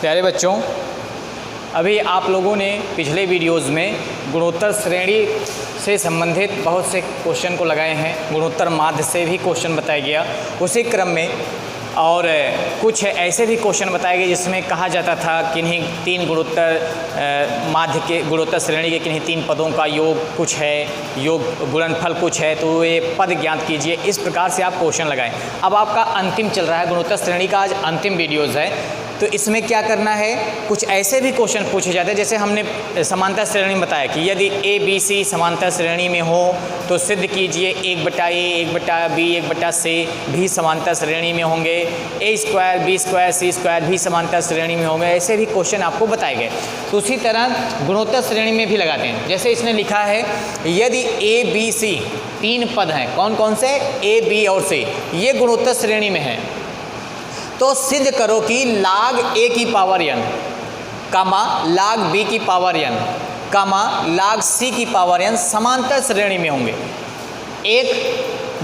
प्यारे बच्चों, अभी आप लोगों ने पिछले वीडियोज़ में गुणोत्तर श्रेणी से संबंधित बहुत से क्वेश्चन को लगाए हैं। गुणोत्तर माध्य से भी क्वेश्चन बताया गया उसी क्रम में, और कुछ ऐसे भी क्वेश्चन बताए गए जिसमें कहा जाता था किन्हीं तीन गुणोत्तर माध्य के गुणोत्तर श्रेणी के किन्हीं तीन पदों का योग कुछ है, योग गुणनफल कुछ है, तो ये पद ज्ञात कीजिए। इस प्रकार से आप क्वेश्चन लगाएं। अब आपका अंतिम चल रहा है, गुणोत्तर श्रेणी का आज अंतिम वीडियोज़ है, तो इसमें क्या करना है, कुछ ऐसे भी क्वेश्चन पूछे जाते हैं जैसे हमने समांतर श्रेणी में बताया कि यदि ए बी सी समांतर श्रेणी में हो तो सिद्ध कीजिए 1/a 1/b 1/c भी समांतर श्रेणी में होंगे, a² b² c² भी समांतर श्रेणी में होंगे। ऐसे भी क्वेश्चन आपको बताए गए। तो उसी तरह गुणोत्तर श्रेणी में भी लगाते हैं। जैसे इसने लिखा है यदि ए बी सी तीन पद हैं, कौन कौन से, ए बी और सी, ये गुणोत्तर श्रेणी में है, तो सिद्ध करो कि log a की पावर n, log b की पावर n, log c की पावर n समांतर श्रेणी में होंगे। एक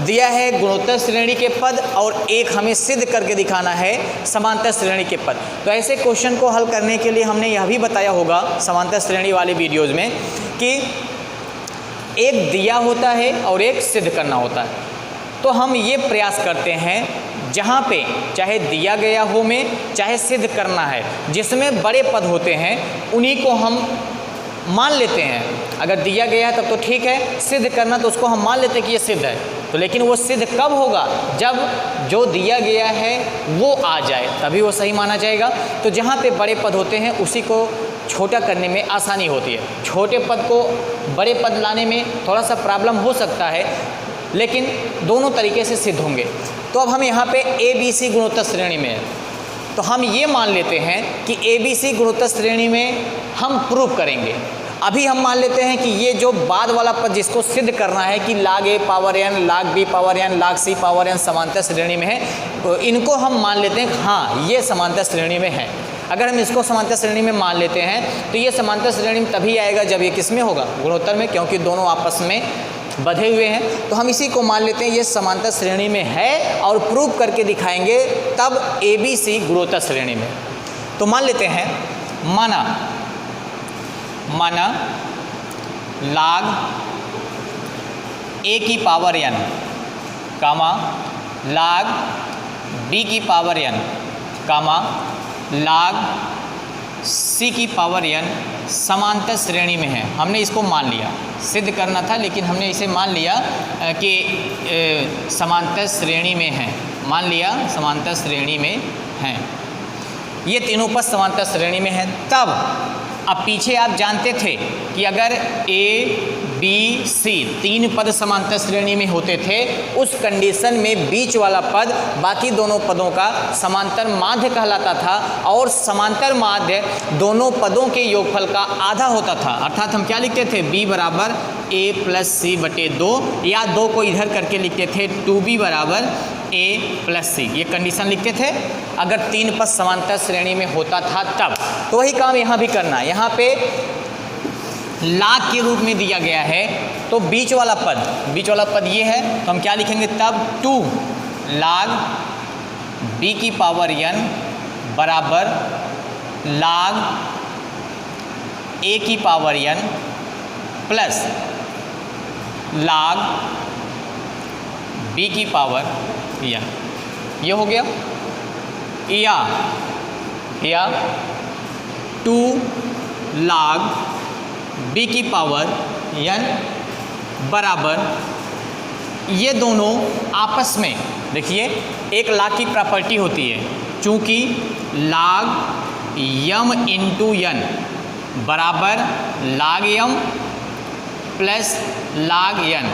दिया है गुणोत्तर श्रेणी के पद और एक हमें सिद्ध करके दिखाना है समांतर श्रेणी के पद। तो ऐसे क्वेश्चन को हल करने के लिए हमने यह भी बताया होगा समांतर श्रेणी वाले वीडियोज़ में कि एक दिया होता है और एक सिद्ध करना होता है। तो हम ये प्रयास करते हैं जहाँ पे चाहे दिया गया हो में चाहे सिद्ध करना है, जिसमें बड़े पद होते हैं उन्हीं को हम मान लेते हैं। अगर दिया गया है तब तो ठीक है, सिद्ध करना तो उसको हम मान लेते हैं कि ये सिद्ध है, तो लेकिन वो सिद्ध कब होगा, जब जो दिया गया है वो आ जाए तभी वो सही माना जाएगा। तो जहाँ पे बड़े पद होते हैं उसी को छोटा करने में आसानी होती है। छोटे पद को बड़े पद लाने में थोड़ा सा प्रॉब्लम हो सकता है, लेकिन दोनों तरीके से सिद्ध होंगे। तो अब हम यहाँ पे ए बी सी गुणोत्तर श्रेणी में है, तो हम ये मान लेते हैं कि ए बी सी गुणोत्तर श्रेणी में हम प्रूव करेंगे। अभी हम मान लेते हैं कि ये जो बाद वाला पद जिसको सिद्ध करना है कि log a power n, log b power n, log c power n समांतर श्रेणी में है, तो इनको हम मान लेते हैं हाँ ये समांतर श्रेणी में है। अगर हम इसको समांतर श्रेणी में मान लेते हैं तो ये समांतर श्रेणी में तभी आएगा जब ये किस में होगा, गुणोत्तर में, क्योंकि दोनों आपस में बधे हुए हैं। तो हम इसी को मान लेते हैं ये समांतर श्रेणी में है और प्रूव करके दिखाएंगे तब ए बी सी गुणोत्तर श्रेणी में। तो मान लेते हैं, माना log a की पावर n, log b की पावर n, log c की पावर n समांतर श्रेणी में है। हमने इसको मान लिया, सिद्ध करना था लेकिन हमने इसे मान लिया कि समांतर श्रेणी में है, मान लिया समांतर श्रेणी में हैं। ये तीनों पद समांतर श्रेणी में हैं। तब अब पीछे आप जानते थे कि अगर ए बी सी तीन पद समांतर श्रेणी में होते थे, उस कंडीशन में बीच वाला पद बाकी दोनों पदों का समांतर माध्य कहलाता था, और समांतर माध्य दोनों पदों के योगफल का आधा होता था। अर्थात हम क्या लिखते थे, b बराबर a प्लस सी बटे 2, या 2 को इधर करके लिखते थे 2b बराबर a प्लस सी, ये कंडीशन लिखते थे अगर तीन पद समांतर श्रेणी में होता था तब। तो वही काम यहाँ भी करना है। यहाँ पे log के रूप में दिया गया है, तो बीच वाला पद ये है, तो हम क्या लिखेंगे तब 2 log b की पावर n बराबर log a की power n plus log b की पावर n। ये हो गया, या 2 log b की पावर n बराबर, ये दोनों आपस में देखिए एक log की प्रॉपर्टी होती है, चूँकि log m इंटू n बराबर log m plus log n,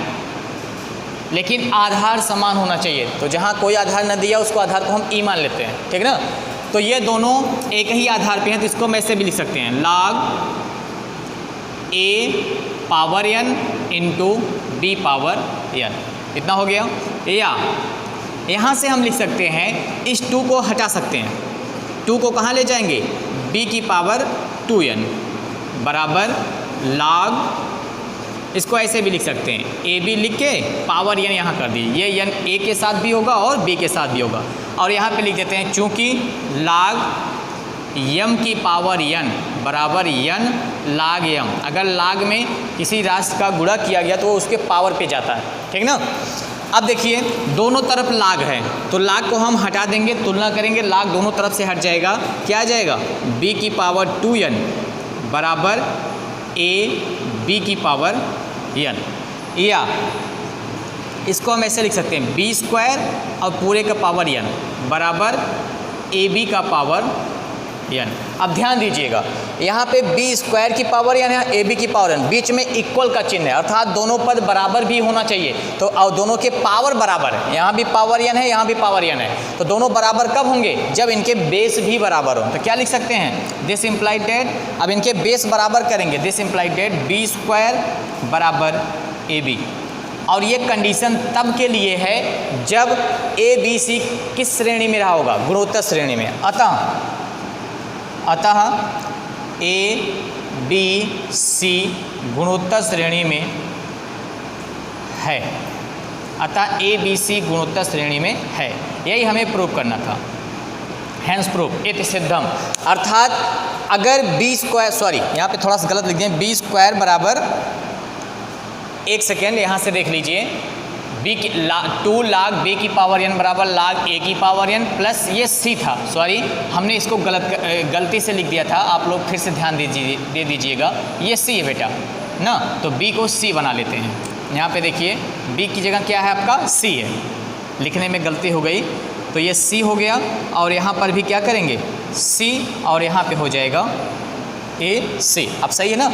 लेकिन आधार समान होना चाहिए। तो जहाँ कोई आधार न दिया उसको आधार को हम ई मान लेते हैं, ठीक ना। तो ये दोनों एक ही आधार पे हैं, तो इसको हम ऐसे भी लिख सकते हैं log a power n into b power n, इतना हो गया। या यहाँ से हम लिख सकते हैं, इस 2 को हटा सकते हैं, 2 को कहाँ ले जाएंगे, b की पावर 2n बराबर log, इसको ऐसे भी लिख सकते हैं, ए बी लिख के पावर n यहाँ कर दी, ये n a के साथ भी होगा और b के साथ भी होगा। और यहाँ पे लिख देते हैं, चूँकि log यम की पावर n बराबर n log m। अगर लाग में किसी राशि का गुणा किया गया तो वो उसके पावर पे जाता है, ठीक ना। अब देखिए दोनों तरफ लाग है तो लाग को हम हटा देंगे, तुलना करेंगे, लाग दोनों तरफ से हट जाएगा, क्या आ जाएगा b की पावर 2n बराबर a b की पावर n। या इसको हम ऐसे लिख सकते हैं b स्क्वायर और पूरे का पावर n बराबर ए बी का पावर n। अब ध्यान दीजिएगा यहाँ पे b स्क्वायर की पावर n है, ए बी की पावर n, बीच में इक्वल का चिन्ह है, अर्थात दोनों पद बराबर भी होना चाहिए। तो और दोनों के पावर बराबर है, यहाँ भी पावर n है, यहाँ भी पावर n है, तो दोनों बराबर कब होंगे, जब इनके बेस भी बराबर हो। तो क्या लिख सकते हैं, दिस इम्प्लाइड डेट, अब इनके बेस बराबर करेंगे, this implied that b square बराबर ए बी। और ये कंडीशन तब के लिए है जब ए बी सी किस श्रेणी में रहा होगा, गुणोत्तर श्रेणी में। अतः ए बी सी गुणोत्तर श्रेणी में है, अतः ए बी सी गुणोत्तर श्रेणी में है, यही हमें प्रूव करना था। हैंस प्रूफ इति सिद्धम, अर्थात अगर बी स्क्वायर, सॉरी यहाँ पे थोड़ा सा गलत लिख दें, बी स्क्वायर बराबर, एक सेकेंड यहाँ से देख लीजिए, बी की 2 लाग बी की पावर n बराबर लाग ए की पावर n प्लस ये c था, सॉरी हमने इसको गलती से लिख दिया था, आप लोग फिर से ध्यान दे दीजिएगा, ये c है बेटा ना, तो b को c बना लेते हैं। यहाँ पे देखिए b की जगह क्या है आपका c है, लिखने में गलती हो गई, तो ये c हो गया, और यहाँ पर भी क्या करेंगे c, और यहाँ पे हो जाएगा ए सी। अब सही है ना,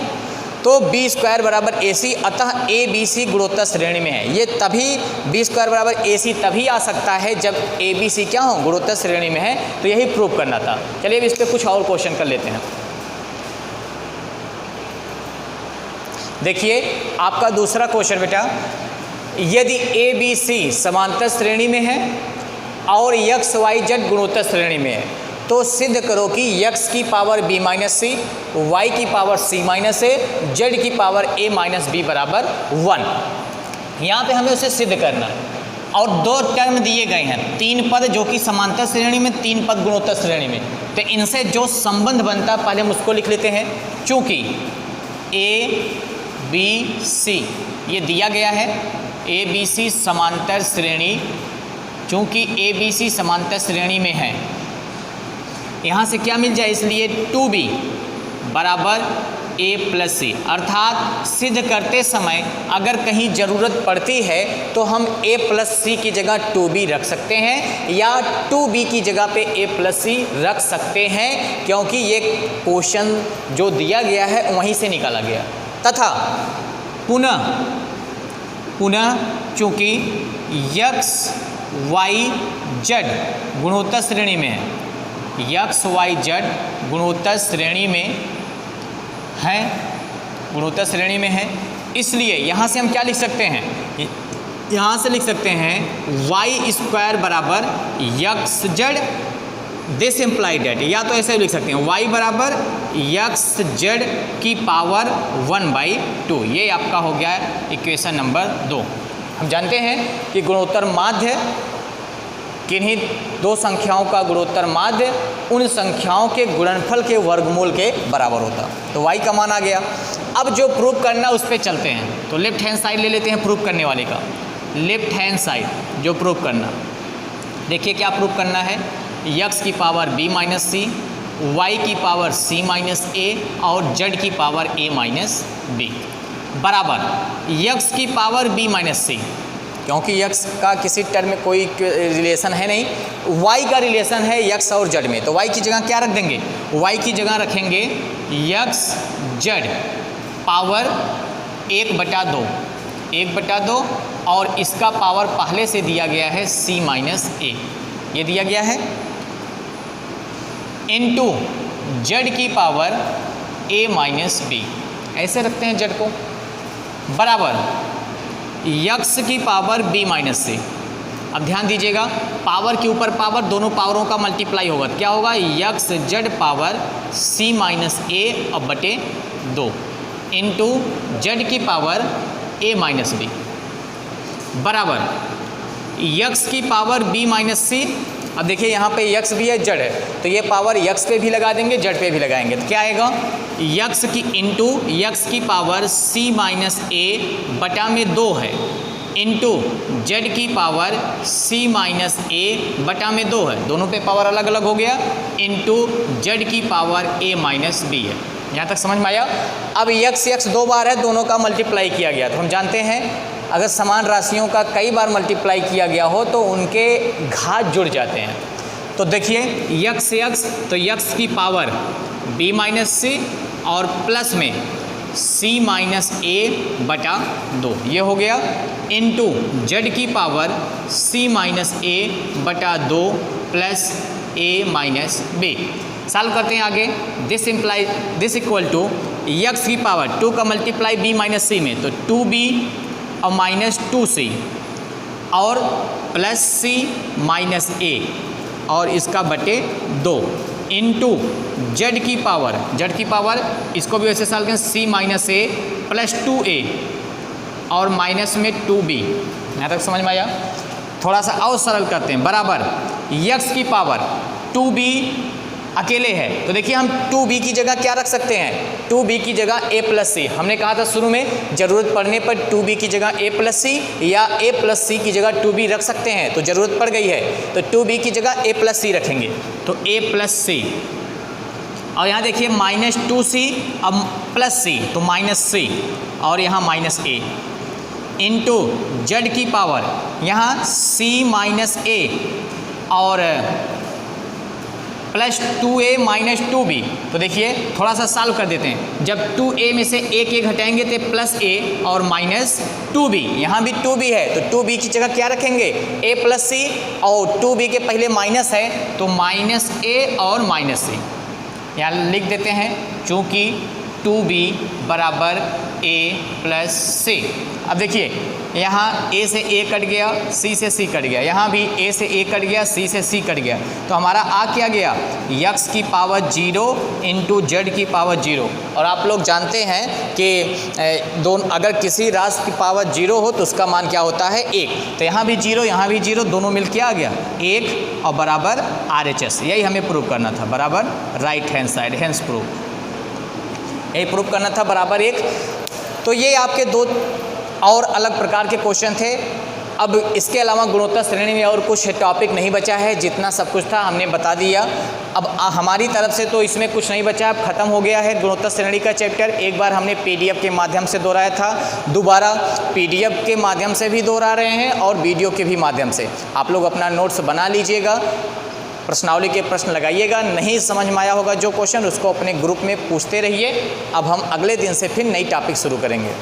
तो बी स्क्वायर बराबर ए सी, अतः ए बी सी गुणोत्तर श्रेणी में है। ये तभी बी स्क्वायर बराबर ए सी तभी आ सकता है जब ए बी सी क्या हो, गुणोत्तर श्रेणी में है, तो यही प्रूव करना था। चलिए अब इस पर कुछ और क्वेश्चन कर लेते हैं। देखिए आपका दूसरा क्वेश्चन बेटा, यदि ए बी सी समांतर श्रेणी में है और एक्स वाई जेड गुणोत्तर श्रेणी में है, तो सिद्ध करो कि x की पावर b माइनस सी, y की पावर c माइनस ए, z की पावर a माइनस बी बराबर 1। यहाँ पे हमें उसे सिद्ध करना है, और 2 टर्म दिए गए हैं, 3 पद जो कि समांतर श्रेणी में, 3 पद गुणोत्तर श्रेणी में, तो इनसे जो संबंध बनता है पहले हम उसको लिख लेते हैं। चूँकि a b c ये दिया गया है, a b c समांतर श्रेणी, चूँकि a b c समांतर श्रेणी में है, यहाँ से क्या मिल जाए, इसलिए 2b बराबर a प्लस सी, अर्थात सिद्ध करते समय अगर कहीं ज़रूरत पड़ती है तो हम a प्लस सी की जगह 2b रख सकते हैं, या 2b की जगह पे a प्लस सी रख सकते हैं, क्योंकि ये क्वेश्चन जो दिया गया है वहीं से निकाला गया। तथा पुनः चूँकि x y z गुणोत्तर श्रेणी में है, एक्स वाई जेड गुणोत्तर श्रेणी में है, गुणोत्तर श्रेणी में है, इसलिए यहाँ से हम क्या लिख सकते हैं, यहाँ से लिख सकते हैं वाई स्क्वायर बराबर x z, this implied that, या तो ऐसे लिख सकते हैं वाई बराबर एक्स जेड की पावर 1/2। ये आपका हो गया इक्वेशन नंबर 2। हम जानते हैं कि गुणोत्तर माध्य, किन्हीं 2 संख्याओं का गुणोत्तर माध्य उन संख्याओं के गुणनफल के वर्गमूल के बराबर होता, तो y का मान आ गया। अब जो प्रूव करना उस पर चलते हैं, तो लेफ्ट हैंड साइड ले लेते हैं प्रूव करने वाले का, लेफ्ट हैंड साइड जो प्रूव करना, देखिए क्या प्रूव करना है, x की पावर b माइनस सी, y की पावर c माइनस ए, और z की पावर a माइनस बी बराबर x की पावर b माइनस सी, क्योंकि x का किसी टर्म में कोई रिलेशन है नहीं, y का रिलेशन है x और z में, तो y की जगह क्या रख देंगे, y की जगह रखेंगे x z पावर 1/2, और इसका पावर पहले से दिया गया है c माइनस ए, ये दिया गया है, इनटू z की पावर a माइनस बी, ऐसे रखते हैं z को, बराबर x की पावर b माइनस सी। अब ध्यान दीजिएगा, पावर के ऊपर पावर, दोनों पावरों का मल्टीप्लाई होगा, क्या होगा, X Z power c minus A और बटे 2 इंटू जेड की पावर a माइनस बी बराबर x की पावर b माइनस सी, अब देखिए यहाँ पे यक्स भी है, जड़ है, तो ये पावर यक्स पे भी लगा देंगे, जड़ पे भी लगाएंगे, तो क्या आएगा, यक्स की इंटू यक्स की पावर c माइनस ए बटा में 2 है, इंटू जेड की पावर c माइनस ए बटा में 2 है, दोनों पे पावर अलग अलग हो गया, इंटू जेड की पावर a माइनस बी है। यहाँ तक समझ में आया। अब यक्स यक्स 2 बार है, दोनों का मल्टीप्लाई किया गया, तो हम जानते हैं अगर समान राशियों का कई बार मल्टीप्लाई किया गया हो तो उनके घात जुड़ जाते हैं। तो देखिए यक्स यक्स, तो यक्स की पावर b माइनस सी और प्लस में c माइनस ए बटा 2 ये हो गया, इंटू जेड की पावर c माइनस ए बटा 2 plus a minus b. Solve करते हैं आगे। दिस इक्वल टू यक्स की पावर 2 का मल्टीप्लाई b माइनस सी में, तो 2b और माइनस 2c और प्लस c माइनस a और इसका बटे 2 इंटू जेड की पावर इसको भी वैसे सॉल्व करें, c माइनस ए प्लस 2a और माइनस में 2b। यहाँ तक समझ में आया। थोड़ा सा और सरल करते हैं, बराबर यक्स की पावर 2b अकेले है, तो देखिए हम 2b की जगह क्या रख सकते हैं, 2b की जगह a प्लस सी। हमने कहा था शुरू में ज़रूरत पड़ने पर 2b की जगह a प्लस सी या a प्लस सी की जगह 2b रख सकते हैं, तो ज़रूरत पड़ गई है तो 2b की जगह a प्लस सी रखेंगे, तो a प्लस सी। और यहाँ देखिए माइनस 2c अब प्लस c, तो माइनस c और यहाँ माइनस a इंटू जेड की पावर यहाँ c माइनस a और प्लस 2a माइनस 2b। तो देखिए थोड़ा सा सॉल्व कर देते हैं, जब 2a में से एक घटाएंगे तो प्लस a और माइनस 2b, यहाँ भी 2b है तो 2b की जगह क्या रखेंगे, a प्लस सी, और 2b के पहले माइनस है तो माइनस a और माइनस c। यहाँ लिख देते हैं चूँकि 2b बराबर a प्लस c। अब देखिए यहाँ a से a कट गया, c से c कट गया, यहाँ भी a से a कट गया, c से c कट गया, तो हमारा आ क्या गया, यक्स की पावर 0 इंटू जेड की पावर 0। और आप लोग जानते हैं कि अगर किसी राशि की पावर 0 हो तो उसका मान क्या होता है 1, तो यहाँ भी 0 यहाँ भी 0, दोनों मिल के आ गया 1 और बराबर RHS। यही हमें प्रूव करना था, बराबर right hand side, hands prove, यही प्रूव करना था, बराबर 1। तो ये आपके 2 और अलग प्रकार के क्वेश्चन थे। अब इसके अलावा गुणोत्तर श्रेणी में और कुछ टॉपिक नहीं बचा है, जितना सब कुछ था हमने बता दिया। अब हमारी तरफ से तो इसमें कुछ नहीं बचा, अब ख़त्म हो गया है गुणोत्तर श्रेणी का चैप्टर। एक बार हमने PDF के माध्यम से दोहराया था, दोबारा PDF के माध्यम से भी दोहरा रहे हैं और वीडियो के भी माध्यम से। आप लोग अपना नोट्स बना लीजिएगा, प्रश्नावली के प्रश्न लगाइएगा, नहीं समझ में आया होगा जो क्वेश्चन उसको अपने ग्रुप में पूछते रहिए। अब हम अगले दिन से फिर नई टॉपिक शुरू करेंगे।